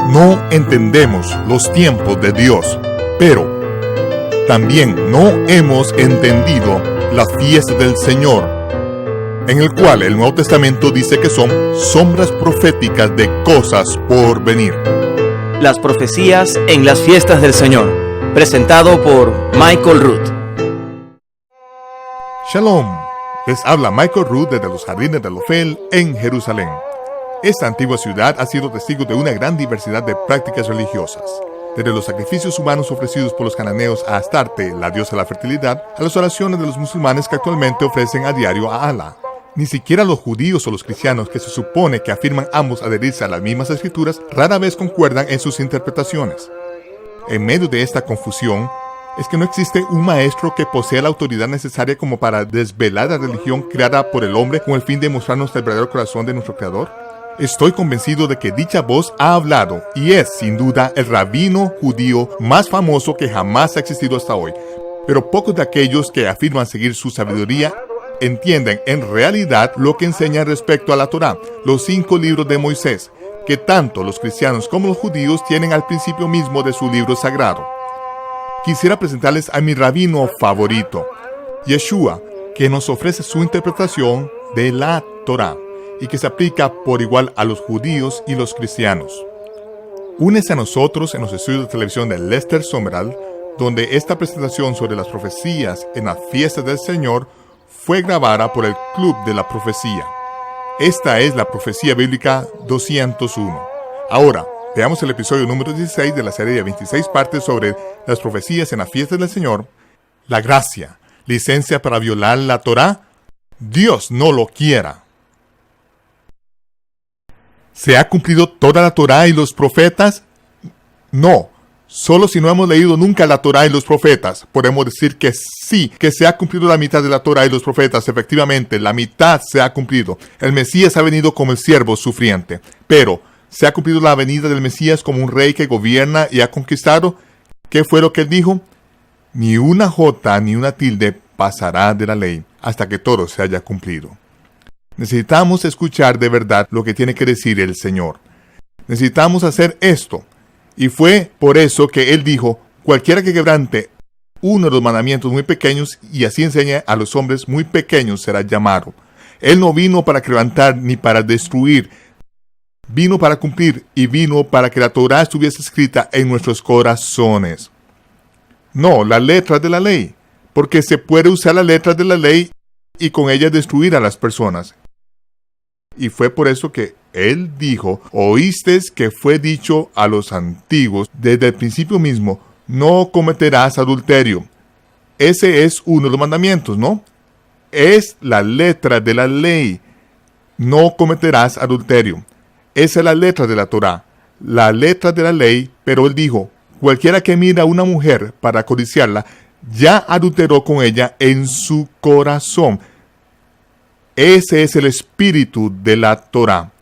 no entendemos los tiempos de Dios, pero también no hemos entendido la fiesta del Señor, en el cual el Nuevo Testamento dice que son sombras proféticas de cosas por venir. Las profecías en las fiestas del Señor, presentado por Michael Root. Shalom, les habla Michael Root desde los jardines de Ofel en Jerusalén. Esta antigua ciudad ha sido testigo de una gran diversidad de prácticas religiosas, desde los sacrificios humanos ofrecidos por los cananeos a Astarte, la diosa de la fertilidad, a las oraciones de los musulmanes que actualmente ofrecen a diario a Allah. Ni siquiera los judíos o los cristianos, que se supone que afirman ambos adherirse a las mismas escrituras, rara vez concuerdan en sus interpretaciones. En medio de esta confusión, es que no existe un maestro que posea la autoridad necesaria como para desvelar la religión creada por el hombre con el fin de mostrarnos el verdadero corazón de nuestro Creador. Estoy convencido de que dicha voz ha hablado y es, sin duda, el rabino judío más famoso que jamás ha existido hasta hoy. Pero pocos de aquellos que afirman seguir su sabiduría entienden en realidad lo que enseña respecto a la Torá, los 5 libros de Moisés, que tanto los cristianos como los judíos tienen al principio mismo de su libro sagrado. Quisiera presentarles a mi rabino favorito, Yeshua, que nos ofrece su interpretación de la Torá y que se aplica por igual a los judíos y los cristianos. Únese a nosotros en los estudios de televisión de Lester Sumrall, donde esta presentación sobre las profecías en la fiesta del Señor fue grabada por el Club de la Profecía. Esta es la Profecía Bíblica 201. Ahora, veamos el episodio número 16 de la serie de 26 partes sobre las profecías en la fiesta del Señor. La gracia, licencia para violar la Torá, Dios no lo quiera. ¿Se ha cumplido toda la Torá y los profetas? No. Solo si no hemos leído nunca la Torá y los profetas, podemos decir que sí, que se ha cumplido la mitad de la Torá y los profetas. Efectivamente, la mitad se ha cumplido. El Mesías ha venido como el siervo sufriente. Pero, ¿se ha cumplido la venida del Mesías como un rey que gobierna y ha conquistado? ¿Qué fue lo que él dijo? Ni una jota ni una tilde pasará de la ley hasta que todo se haya cumplido. Necesitamos escuchar de verdad lo que tiene que decir el Señor. Necesitamos hacer esto. Y fue por eso que Él dijo, cualquiera que quebrante uno de los mandamientos muy pequeños y así enseñe a los hombres muy pequeños será llamado. Él no vino para quebrantar ni para destruir. Vino para cumplir y vino para que la Torá estuviese escrita en nuestros corazones. No, la letra de la ley. Porque se puede usar la letra de la ley y con ella destruir a las personas. Y fue por eso que Él dijo, oísteis que fue dicho a los antiguos desde el principio mismo, no cometerás adulterio. Ese es uno de los mandamientos, ¿no? Es la letra de la ley. No cometerás adulterio. Esa es la letra de la Torá, la letra de la ley, pero Él dijo, cualquiera que mira a una mujer para codiciarla, ya adulteró con ella en su corazón. Ese es el espíritu de la Torá.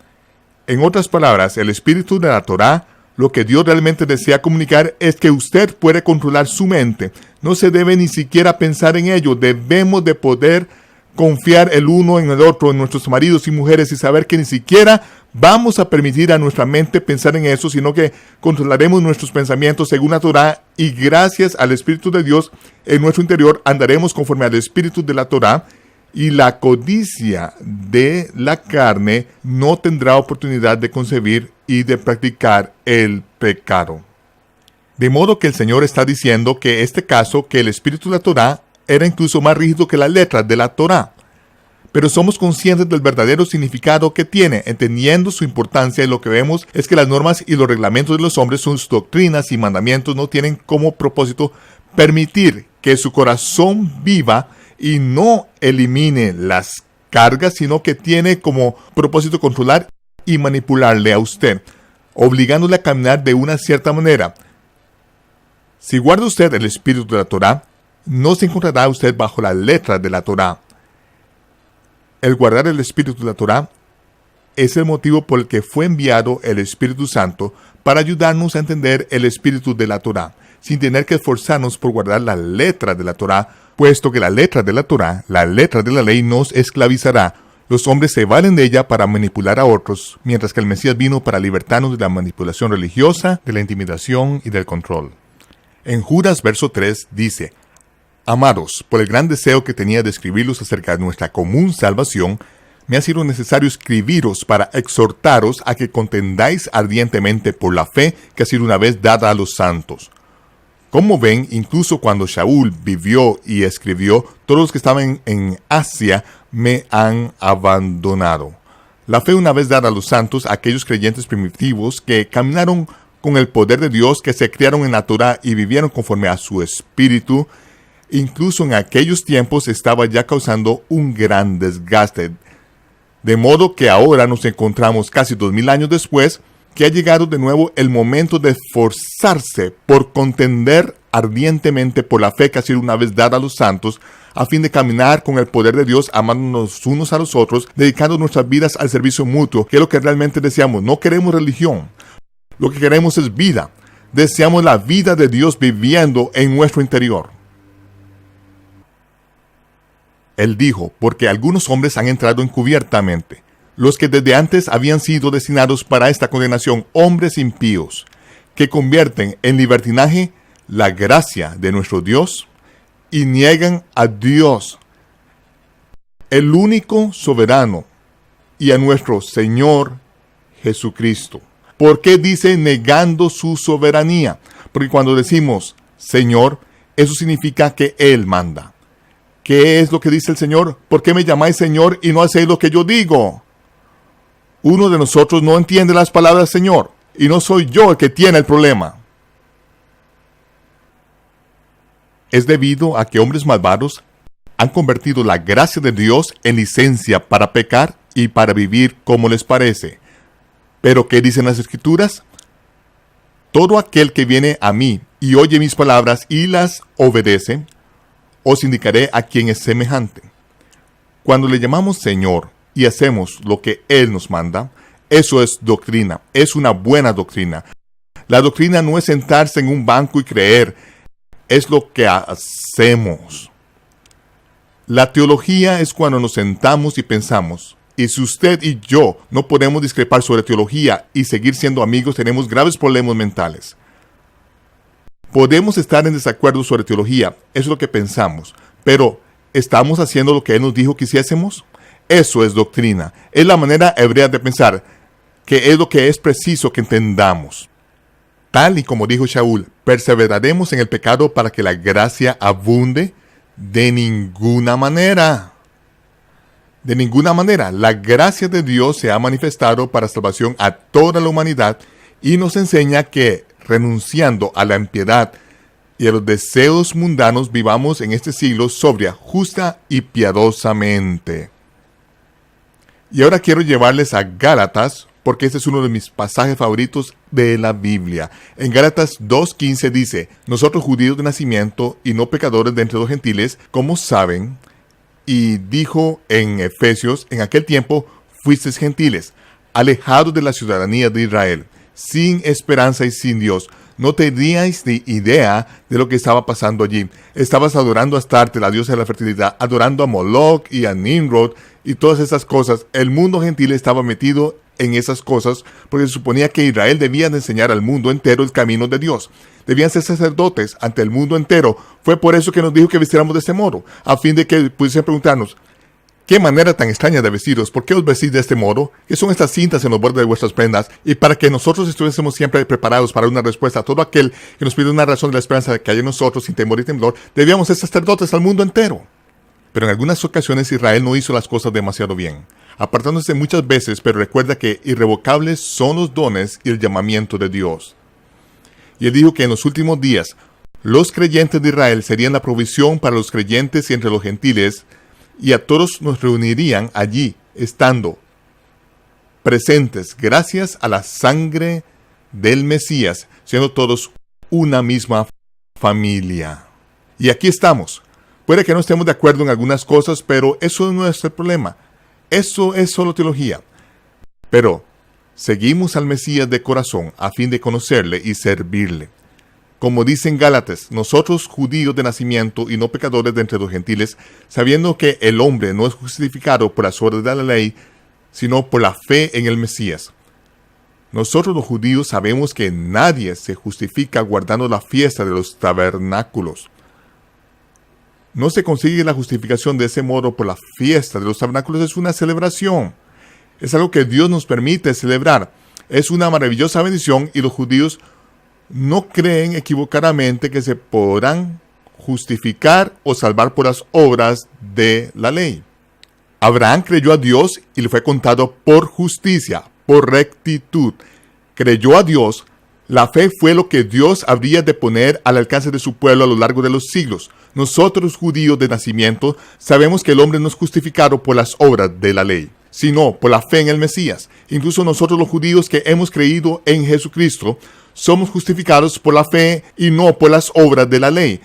En otras palabras, el espíritu de la Torá, lo que Dios realmente desea comunicar es que usted puede controlar su mente. No se debe ni siquiera pensar en ello. Debemos de poder confiar el uno en el otro, en nuestros maridos y mujeres, y saber que ni siquiera vamos a permitir a nuestra mente pensar en eso, sino que controlaremos nuestros pensamientos según la Torá, y gracias al Espíritu de Dios en nuestro interior andaremos conforme al Espíritu de la Torá, y la codicia de la carne no tendrá oportunidad de concebir y de practicar el pecado. De modo que el Señor está diciendo que este caso, que el Espíritu de la Torá era incluso más rígido que la letra de la Torá. Pero somos conscientes del verdadero significado que tiene, entendiendo su importancia, y lo que vemos es que las normas y los reglamentos de los hombres, sus doctrinas y mandamientos no tienen como propósito permitir que su corazón viva y no elimine las cargas, sino que tiene como propósito controlar y manipularle a usted, obligándole a caminar de una cierta manera. Si guarda usted el espíritu de la Torá, no se encontrará usted bajo la letra de la Torá. El guardar el espíritu de la Torá es el motivo por el que fue enviado el Espíritu Santo para ayudarnos a entender el espíritu de la Torá, sin tener que esforzarnos por guardar la letra de la Torá, puesto que la letra de la Torá, la letra de la ley, nos esclavizará Los hombres se valen de ella para manipular a otros, mientras que el Mesías vino para libertarnos de la manipulación religiosa, de la intimidación y del control. En Judas verso 3 dice: Amados, por el gran deseo que tenía de escribirlos acerca de nuestra común salvación, me ha sido necesario escribiros para exhortaros a que contendáis ardientemente por la fe que ha sido una vez dada a los santos. Como ven, incluso cuando Shaul vivió y escribió, todos los que estaban en Asia me han abandonado. La fe una vez dada a los santos, aquellos creyentes primitivos que caminaron con el poder de Dios, que se criaron en la Torá y vivieron conforme a su espíritu, incluso en aquellos tiempos estaba ya causando un gran desgaste. De modo que ahora nos encontramos casi 2000 años después, que ha llegado de nuevo el momento de esforzarse por contender ardientemente por la fe que ha sido una vez dada a los santos, a fin de caminar con el poder de Dios, amándonos unos a los otros, dedicando nuestras vidas al servicio mutuo, que es lo que realmente deseamos. No queremos religión, lo que queremos es vida. Deseamos la vida de Dios viviendo en nuestro interior. Él dijo, porque algunos hombres han entrado encubiertamente, los que desde antes habían sido destinados para esta condenación, hombres impíos, que convierten en libertinaje la gracia de nuestro Dios y niegan a Dios, el único soberano, y a nuestro Señor Jesucristo. ¿Por qué dice negando su soberanía? Porque cuando decimos Señor, eso significa que Él manda. ¿Qué es lo que dice el Señor? ¿Por qué me llamáis Señor y no hacéis lo que yo digo? Uno de nosotros no entiende las palabras Señor, y no soy yo el que tiene el problema. Es debido a que hombres malvados han convertido la gracia de Dios en licencia para pecar y para vivir como les parece. ¿Pero qué dicen las Escrituras? Todo aquel que viene a mí y oye mis palabras y las obedece, os indicaré a quién es semejante. Cuando le llamamos Señor y hacemos lo que Él nos manda, eso es doctrina, es una buena doctrina. La doctrina no es sentarse en un banco y creer, es lo que hacemos. La teología es cuando nos sentamos y pensamos. Y si usted y yo no podemos discrepar sobre teología y seguir siendo amigos, tenemos graves problemas mentales. Podemos estar en desacuerdo sobre teología, eso es lo que pensamos, pero ¿estamos haciendo lo que Él nos dijo que hiciésemos? Eso es doctrina, es la manera hebrea de pensar, que es lo que es preciso que entendamos. Tal y como dijo Shaul, ¿perseveraremos en el pecado para que la gracia abunde? De ninguna manera. De ninguna manera. La gracia de Dios se ha manifestado para salvación a toda la humanidad y nos enseña que, renunciando a la impiedad y a los deseos mundanos, vivamos en este siglo sobria, justa y piadosamente. Y ahora quiero llevarles a Gálatas, porque este es uno de mis pasajes favoritos de la Biblia. En Gálatas 2:15 dice: nosotros judíos de nacimiento y no pecadores de entre los gentiles, como saben. Y dijo en Efesios: en aquel tiempo fuisteis gentiles, alejados de la ciudadanía de Israel, sin esperanza y sin Dios. No teníais ni idea de lo que estaba pasando allí. Estabas adorando a Astarte, la diosa de la fertilidad, adorando a Moloch y a Nimrod y todas esas cosas. El mundo gentil estaba metido en esas cosas porque se suponía que Israel debía de enseñar al mundo entero el camino de Dios. Debían ser sacerdotes ante el mundo entero. Fue por eso que nos dijo que vistiéramos de este modo, a fin de que pudiesen preguntarnos: ¿qué manera tan extraña de vestiros? ¿Por qué os vestís de este modo? ¿Qué son estas cintas en los bordes de vuestras prendas? Y para que nosotros estuviésemos siempre preparados para una respuesta a todo aquel que nos pide una razón de la esperanza que hay en nosotros, sin temor y temblor, debíamos ser sacerdotes al mundo entero. Pero en algunas ocasiones Israel no hizo las cosas demasiado bien, apartándose muchas veces, pero recuerda que irrevocables son los dones y el llamamiento de Dios. Y él dijo que en los últimos días, los creyentes de Israel serían la provisión para los creyentes y entre los gentiles, y a todos nos reunirían allí, estando presentes gracias a la sangre del Mesías, siendo todos una misma familia. Y aquí estamos. Puede que no estemos de acuerdo en algunas cosas, pero eso no es el problema. Eso es solo teología. Pero seguimos al Mesías de corazón a fin de conocerle y servirle. Como dicen Gálatas, nosotros judíos de nacimiento y no pecadores de entre los gentiles, sabiendo que el hombre no es justificado por las obras de la ley, sino por la fe en el Mesías. Nosotros los judíos sabemos que nadie se justifica guardando la fiesta de los tabernáculos. No se consigue la justificación de ese modo por la fiesta de los tabernáculos. Es una celebración. Es algo que Dios nos permite celebrar. Es una maravillosa bendición y los judíos no creen equivocadamente que se podrán justificar o salvar por las obras de la ley. Abraham creyó a Dios y le fue contado por justicia, por rectitud. Creyó a Dios. La fe fue lo que Dios habría de poner al alcance de su pueblo a lo largo de los siglos. Nosotros, judíos de nacimiento, sabemos que el hombre no es justificado por las obras de la ley, sino por la fe en el Mesías. Incluso nosotros los judíos que hemos creído en Jesucristo, somos justificados por la fe y no por las obras de la ley,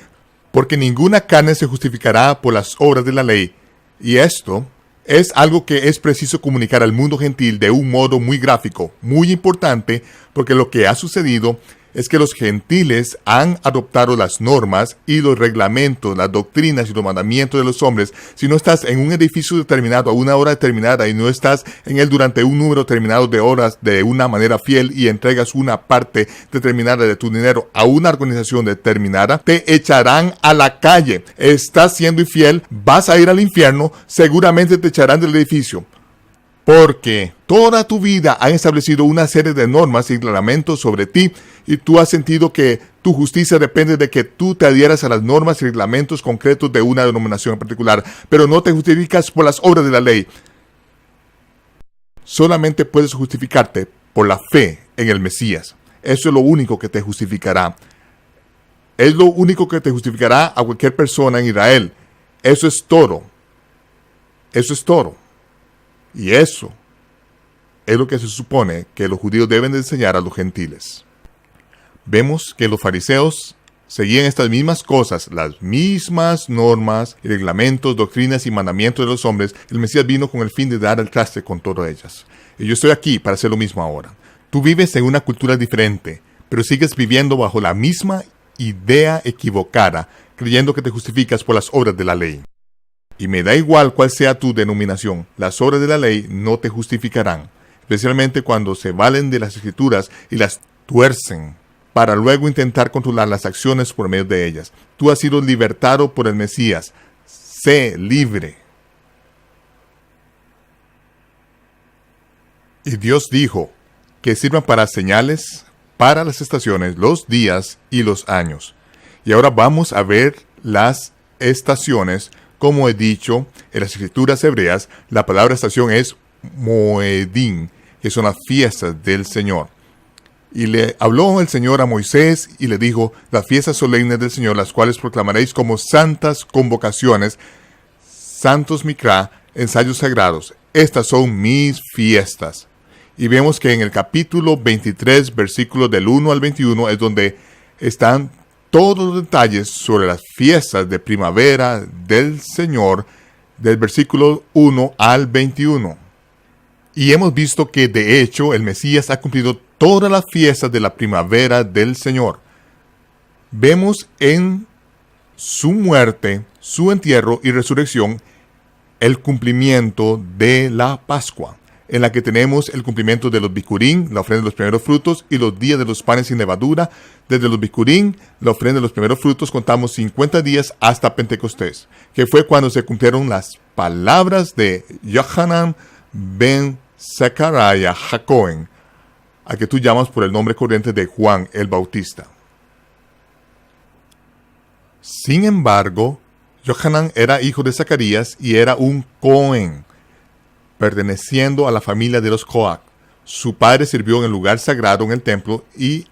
porque ninguna carne se justificará por las obras de la ley. Y esto es algo que es preciso comunicar al mundo gentil de un modo muy gráfico, muy importante, porque lo que ha sucedido es que los gentiles han adoptado las normas y los reglamentos, las doctrinas y los mandamientos de los hombres. Si no estás en un edificio determinado a una hora determinada y no estás en él durante un número determinado de horas de una manera fiel y entregas una parte determinada de tu dinero a una organización determinada, te echarán a la calle. Estás siendo infiel, vas a ir al infierno, seguramente te echarán del edificio. Porque toda tu vida han establecido una serie de normas y reglamentos sobre ti y tú has sentido que tu justicia depende de que tú te adhieras a las normas y reglamentos concretos de una denominación en particular, pero no te justificas por las obras de la ley. Solamente puedes justificarte por la fe en el Mesías. Eso es lo único que te justificará. Es lo único que te justificará a cualquier persona en Israel. Eso es todo. Eso es todo. Y eso es lo que se supone que los judíos deben de enseñar a los gentiles. Vemos que los fariseos seguían estas mismas cosas, las mismas normas, reglamentos, doctrinas y mandamientos de los hombres. El Mesías vino con el fin de dar el traste con todas ellas. Y yo estoy aquí para hacer lo mismo ahora. Tú vives en una cultura diferente, pero sigues viviendo bajo la misma idea equivocada, creyendo que te justificas por las obras de la ley. Y me da igual cuál sea tu denominación, las obras de la ley no te justificarán, especialmente cuando se valen de las escrituras y las tuercen para luego intentar controlar las acciones por medio de ellas. Tú has sido libertado por el Mesías. Sé libre. Y Dios dijo que sirvan para señales, para las estaciones, los días y los años. Y ahora vamos a ver las estaciones. Como he dicho, en las escrituras hebreas, la palabra estación es Moedim, que son las fiestas del Señor. Y le habló el Señor a Moisés y le dijo, las fiestas solemnes del Señor, las cuales proclamaréis como santas convocaciones, santos mikra, ensayos sagrados. Estas son mis fiestas. Y vemos que en el capítulo 23, versículos del 1 al 21, es donde están todos los detalles sobre las fiestas de primavera del Señor, del versículo 1 al 21. Y hemos visto que de hecho el Mesías ha cumplido todas las fiestas de la primavera del Señor. Vemos en su muerte, su entierro y resurrección el cumplimiento de la Pascua, en la que tenemos el cumplimiento de los Bikurim, la ofrenda de los primeros frutos, y los días de los panes sin levadura. Desde los Bikurim, la ofrenda de los primeros frutos, contamos 50 días hasta Pentecostés, que fue cuando se cumplieron las palabras de Yohanan ben Zacarías Hacohen, a que tú llamas por el nombre corriente de Juan el Bautista. Sin embargo, Yohanan era hijo de Zacarías y era un Cohen, perteneciendo a la familia de los Coat. Su padre sirvió en el lugar sagrado en el templo y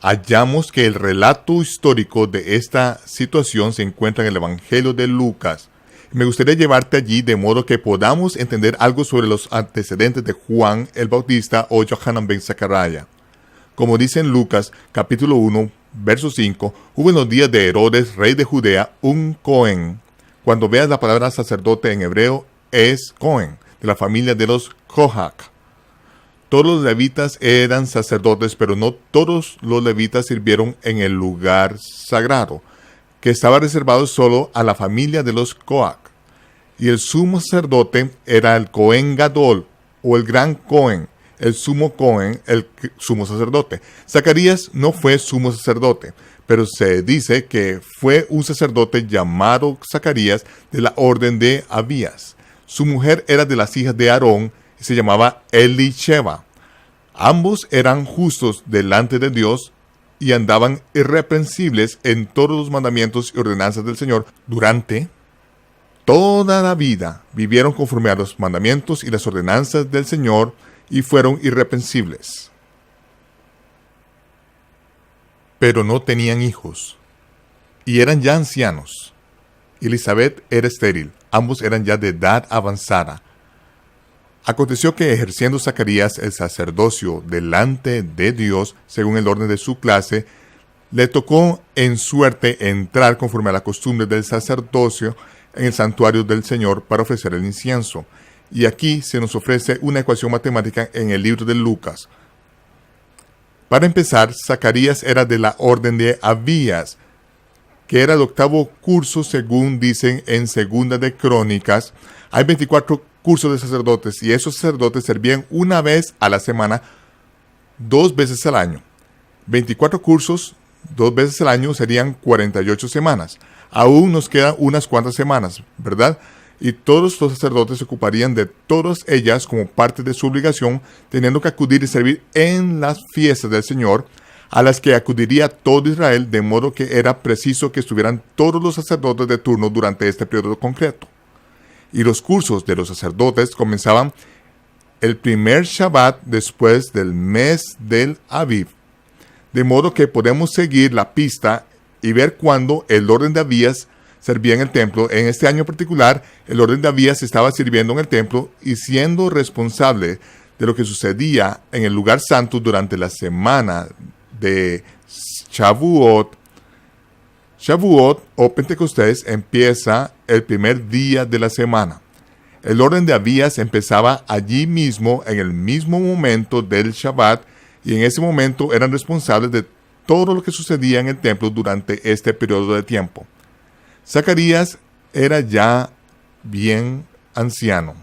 hallamos que el relato histórico de esta situación se encuentra en el Evangelio de Lucas. Me gustaría llevarte allí de modo que podamos entender algo sobre los antecedentes de Juan el Bautista o Yohanan ben Zacarías. Como dice en Lucas, capítulo 1, verso 5, hubo en los días de Herodes, rey de Judea, un Cohen. Cuando veas la palabra sacerdote en hebreo, es Cohen, de la familia de los Kohath. Todos los levitas eran sacerdotes, pero no todos los levitas sirvieron en el lugar sagrado, que estaba reservado solo a la familia de los Coac. Y el sumo sacerdote era el Cohen Gadol, o el gran Cohen, el sumo Cohen, el sumo sacerdote. Zacarías no fue sumo sacerdote, pero se dice que fue un sacerdote llamado Zacarías de la orden de Abías. Su mujer era de las hijas de Aarón y se llamaba Elisheba. Ambos eran justos delante de Dios y andaban irreprensibles en todos los mandamientos y ordenanzas del Señor durante toda la vida. Vivieron conforme a los mandamientos y las ordenanzas del Señor y fueron irreprensibles. Pero no tenían hijos y eran ya ancianos. Elizabeth era estéril, ambos eran ya de edad avanzada. Aconteció que ejerciendo Zacarías el sacerdocio delante de Dios, según el orden de su clase, le tocó en suerte entrar conforme a la costumbre del sacerdocio en el santuario del Señor para ofrecer el incienso. Y aquí se nos ofrece una ecuación matemática en el libro de Lucas. Para empezar, Zacarías era de la orden de Abías, que era el octavo curso según dicen en Segunda de Crónicas. Hay 24 cursos de sacerdotes y esos sacerdotes servían una vez a la semana, 2 veces al año. 24 cursos, 2 veces al año serían 48 semanas. Aún nos quedan unas cuantas semanas, ¿verdad? Y todos los sacerdotes se ocuparían de todas ellas como parte de su obligación, teniendo que acudir y servir en las fiestas del Señor, a las que acudiría todo Israel, de modo que era preciso que estuvieran todos los sacerdotes de turno durante este periodo concreto. Y los cursos de los sacerdotes comenzaban el primer Shabbat después del mes del Aviv, de modo que podemos seguir la pista y ver cuándo el orden de Abías servía en el templo. En este año particular, el orden de Abías estaba sirviendo en el templo y siendo responsable de lo que sucedía en el lugar santo durante la semana de Shavuot. Shavuot o Pentecostés empieza el primer día de la semana. El orden de Abías empezaba allí mismo, en el mismo momento del Shabbat, y en ese momento eran responsables de todo lo que sucedía en el templo durante este periodo de tiempo. Zacarías era ya bien anciano,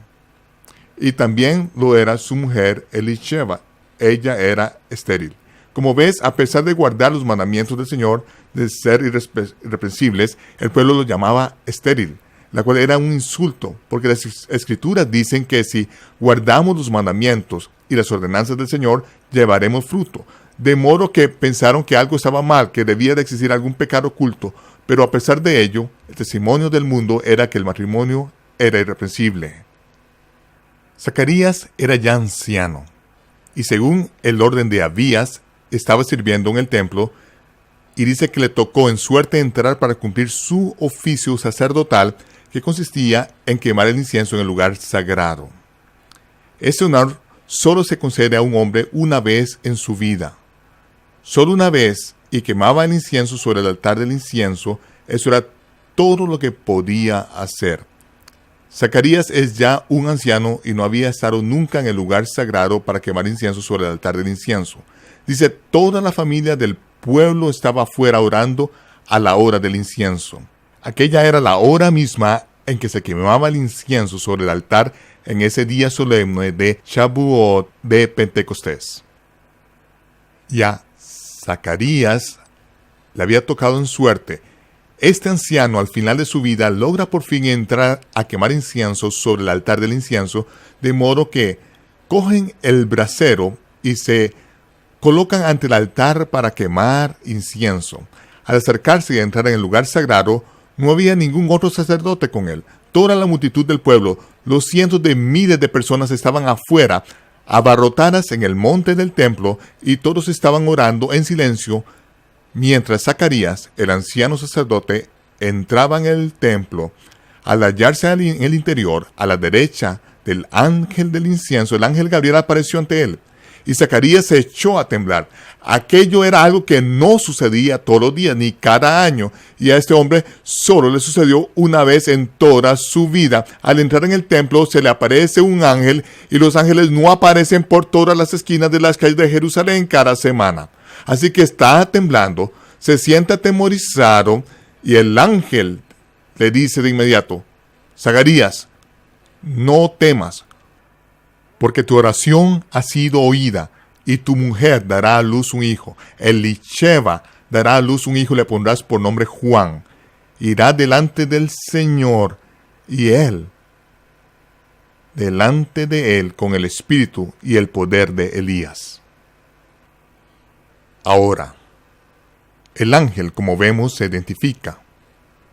y también lo era su mujer Elisheba. Ella era estéril. Como ves, a pesar de guardar los mandamientos del Señor, de ser irreprensibles, el pueblo lo llamaba estéril, la cual era un insulto, porque las Escrituras dicen que si guardamos los mandamientos y las ordenanzas del Señor, llevaremos fruto. De modo que pensaron que algo estaba mal, que debía de existir algún pecado oculto, pero a pesar de ello, el testimonio del mundo era que el matrimonio era irreprensible. Zacarías era ya anciano, y según el orden de Abías, estaba sirviendo en el templo, y dice que le tocó en suerte entrar para cumplir su oficio sacerdotal, que consistía en quemar el incienso en el lugar sagrado. Este honor solo se concede a un hombre una vez en su vida. Solo una vez, y quemaba el incienso sobre el altar del incienso. Eso era todo lo que podía hacer. Zacarías es ya un anciano y no había estado nunca en el lugar sagrado para quemar incienso sobre el altar del incienso. Dice, toda la familia del pueblo estaba afuera orando a la hora del incienso. Aquella era la hora misma en que se quemaba el incienso sobre el altar en ese día solemne de Shavuot de Pentecostés. Ya Zacarías le había tocado en suerte. Este anciano al final de su vida logra por fin entrar a quemar incienso sobre el altar del incienso, de modo que cogen el brasero y se colocan ante el altar para quemar incienso. Al acercarse y entrar en el lugar sagrado, no había ningún otro sacerdote con él. Toda la multitud del pueblo, los cientos de miles de personas estaban afuera, abarrotadas en el monte del templo, y todos estaban orando en silencio, mientras Zacarías, el anciano sacerdote, entraba en el templo. Al hallarse en el interior, a la derecha del ángel del incienso, el ángel Gabriel apareció ante él, y Zacarías se echó a temblar. Aquello era algo que no sucedía todos los días ni cada año, y a este hombre solo le sucedió una vez en toda su vida. Al entrar en el templo se le aparece un ángel, y los ángeles no aparecen por todas las esquinas de las calles de Jerusalén cada semana. Así que está temblando, se siente atemorizado, y el ángel le dice de inmediato: Zacarías, no temas, porque tu oración ha sido oída, y tu mujer dará a luz un hijo. Elisheba dará a luz un hijo y le pondrás por nombre Juan. Irá delante del Señor, y él, delante de él, con el espíritu y el poder de Elías. Ahora, el ángel, como vemos, se identifica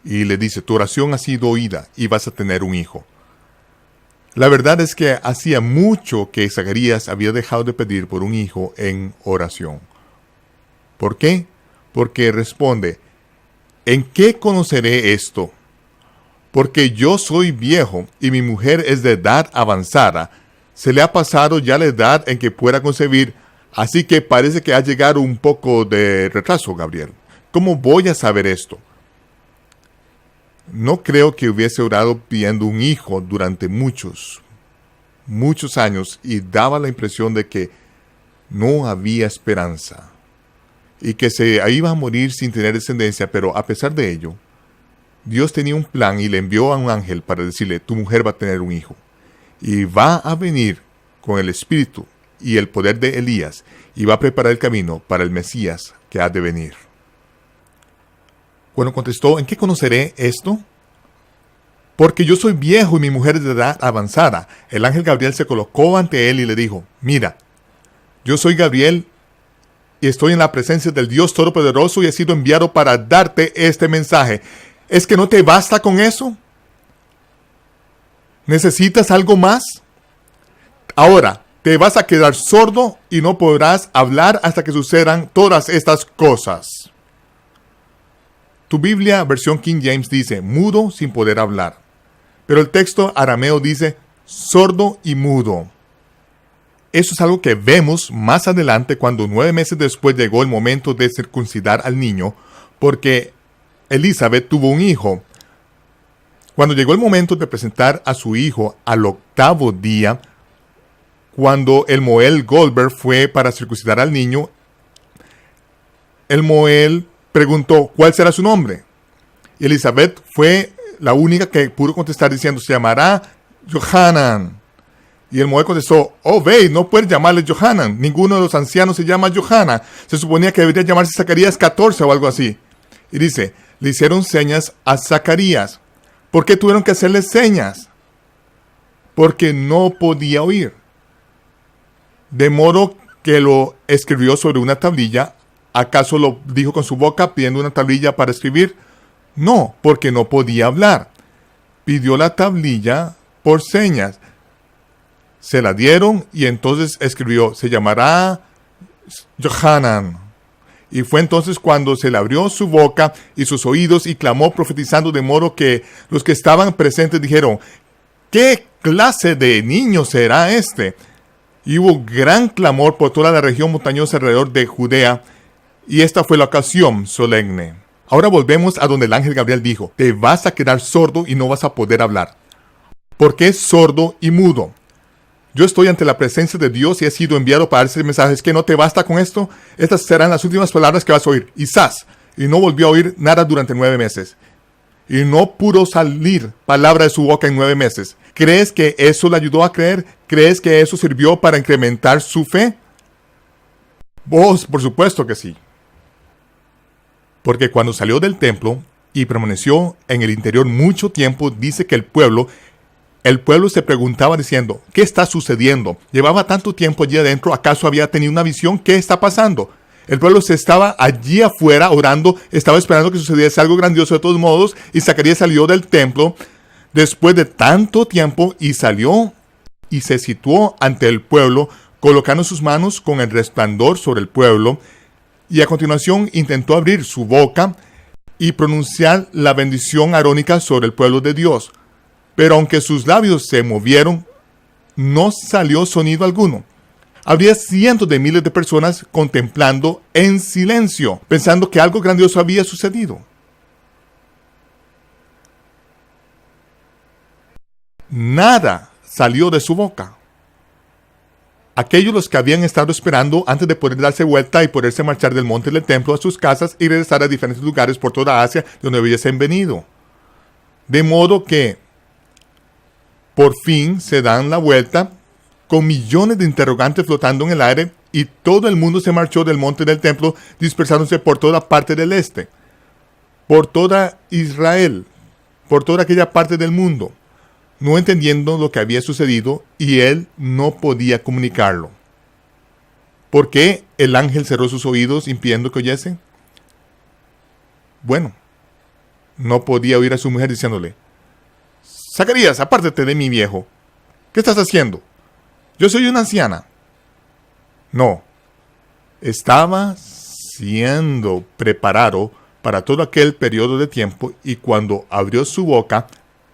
y le dice: tu oración ha sido oída y vas a tener un hijo. La verdad es que hacía mucho que Zacarías había dejado de pedir por un hijo en oración. ¿Por qué? Porque responde: ¿en qué conoceré esto? Porque yo soy viejo y mi mujer es de edad avanzada. Se le ha pasado ya la edad en que pueda concebir, así que parece que ha llegado un poco de retraso, Gabriel. ¿Cómo voy a saber esto? No creo que hubiese orado pidiendo un hijo durante muchos años y daba la impresión de que no había esperanza y que se iba a morir sin tener descendencia, pero a pesar de ello, Dios tenía un plan y le envió a un ángel para decirle: tu mujer va a tener un hijo y va a venir con el espíritu y el poder de Elías y va a preparar el camino para el Mesías que ha de venir. Bueno, contestó: ¿en qué conoceré esto? Porque yo soy viejo y mi mujer es de edad avanzada. El ángel Gabriel se colocó ante él y le dijo: mira, yo soy Gabriel y estoy en la presencia del Dios Todopoderoso y he sido enviado para darte este mensaje. ¿Es que no te basta con eso? ¿Necesitas algo más? Ahora, te vas a quedar sordo y no podrás hablar hasta que sucedan todas estas cosas. Tu Biblia, versión King James, dice mudo sin poder hablar. Pero el texto arameo dice sordo y mudo. Eso es algo que vemos más adelante cuando 9 meses después llegó el momento de circuncidar al niño, porque Elizabeth tuvo un hijo. Cuando llegó el momento de presentar a su hijo al 8º día, cuando el Moel Goldberg fue para circuncidar al niño, el Moel preguntó: ¿cuál será su nombre? Y Elizabeth fue la única que pudo contestar diciendo: se llamará Johanan. Y el Moel contestó: oh, ve, no puedes llamarle Johanan. Ninguno de los ancianos se llama Johanna. Se suponía que debería llamarse Zacarías 14 o algo así. Y dice: le hicieron señas a Zacarías. ¿Por qué tuvieron que hacerle señas? Porque no podía oír. De modo que lo escribió sobre una tablilla. ¿Acaso lo dijo con su boca pidiendo una tablilla para escribir? No, porque no podía hablar. Pidió la tablilla por señas. Se la dieron y entonces escribió: se llamará Johanan. Y fue entonces cuando se le abrió su boca y sus oídos y clamó profetizando, de modo que los que estaban presentes dijeron: ¿qué clase de niño será este? Y hubo gran clamor por toda la región montañosa alrededor de Judea. Y esta fue la ocasión solemne. Ahora volvemos a donde el ángel Gabriel dijo: te vas a quedar sordo y no vas a poder hablar. ¿Por qué sordo y mudo? Yo estoy ante la presencia de Dios y he sido enviado para ese mensaje. ¿Es que no te basta con esto? Estas serán las últimas palabras que vas a oír. Y no volvió a oír nada durante 9 meses. Y no pudo salir palabra de su boca en 9 meses. ¿Crees que eso le ayudó a creer? ¿Crees que eso sirvió para incrementar su fe? Vos, por supuesto que sí. Porque cuando salió del templo y permaneció en el interior mucho tiempo, dice que el pueblo se preguntaba diciendo: ¿qué está sucediendo? Llevaba tanto tiempo allí adentro, ¿acaso había tenido una visión? ¿Qué está pasando? El pueblo se estaba allí afuera orando, estaba esperando que sucediese algo grandioso de todos modos, y Zacarías salió del templo después de tanto tiempo y salió y se situó ante el pueblo, colocando sus manos con el resplandor sobre el pueblo, y a continuación intentó abrir su boca y pronunciar la bendición arónica sobre el pueblo de Dios. Pero aunque sus labios se movieron, no salió sonido alguno. habría cientos de miles de personas contemplando en silencio, pensando que algo grandioso había sucedido. Nada salió de su boca. Aquellos los que habían estado esperando antes de poder darse vuelta y poderse marchar del monte del templo a sus casas y regresar a diferentes lugares por toda Asia de donde hubiesen venido. De modo que por fin se dan la vuelta con millones de interrogantes flotando en el aire y todo el mundo se marchó del monte del templo dispersándose por toda parte del este, por toda Israel, por toda aquella parte del mundo, no entendiendo lo que había sucedido y él no podía comunicarlo. ¿Por qué el ángel cerró sus oídos impidiendo que oyese? Bueno, no podía oír a su mujer diciéndole: Zacarías, apártate de mí, viejo. ¿Qué estás haciendo? Yo soy una anciana. No, estaba siendo preparado para todo aquel periodo de tiempo y cuando abrió su boca,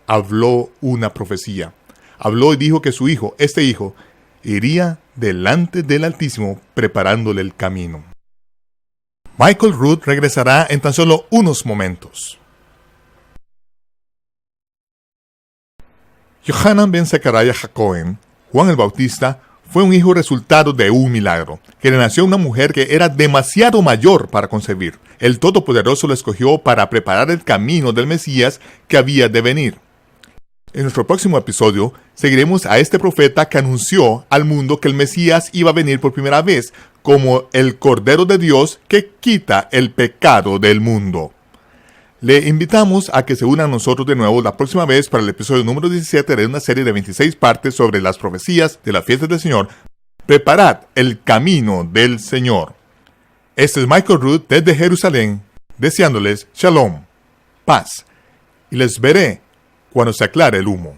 habló una profecía. Habló y dijo que su hijo, este hijo, iría delante del Altísimo preparándole el camino. Michael Rood regresará en tan solo unos momentos. Yohanan ben Zacarías HaKohen, Juan el Bautista, fue un hijo resultado de un milagro, que le nació a una mujer que era demasiado mayor para concebir. El Todopoderoso lo escogió para preparar el camino del Mesías que había de venir. En nuestro próximo episodio, seguiremos a este profeta que anunció al mundo que el Mesías iba a venir por primera vez, como el Cordero de Dios que quita el pecado del mundo. Le invitamos a que se una a nosotros de nuevo la próxima vez para el episodio número 17 de una serie de 26 partes sobre las profecías de la fiesta del Señor. Preparad el camino del Señor. Este es Michael Rood desde Jerusalén, deseándoles Shalom, paz, y les veré cuando se aclare el humo.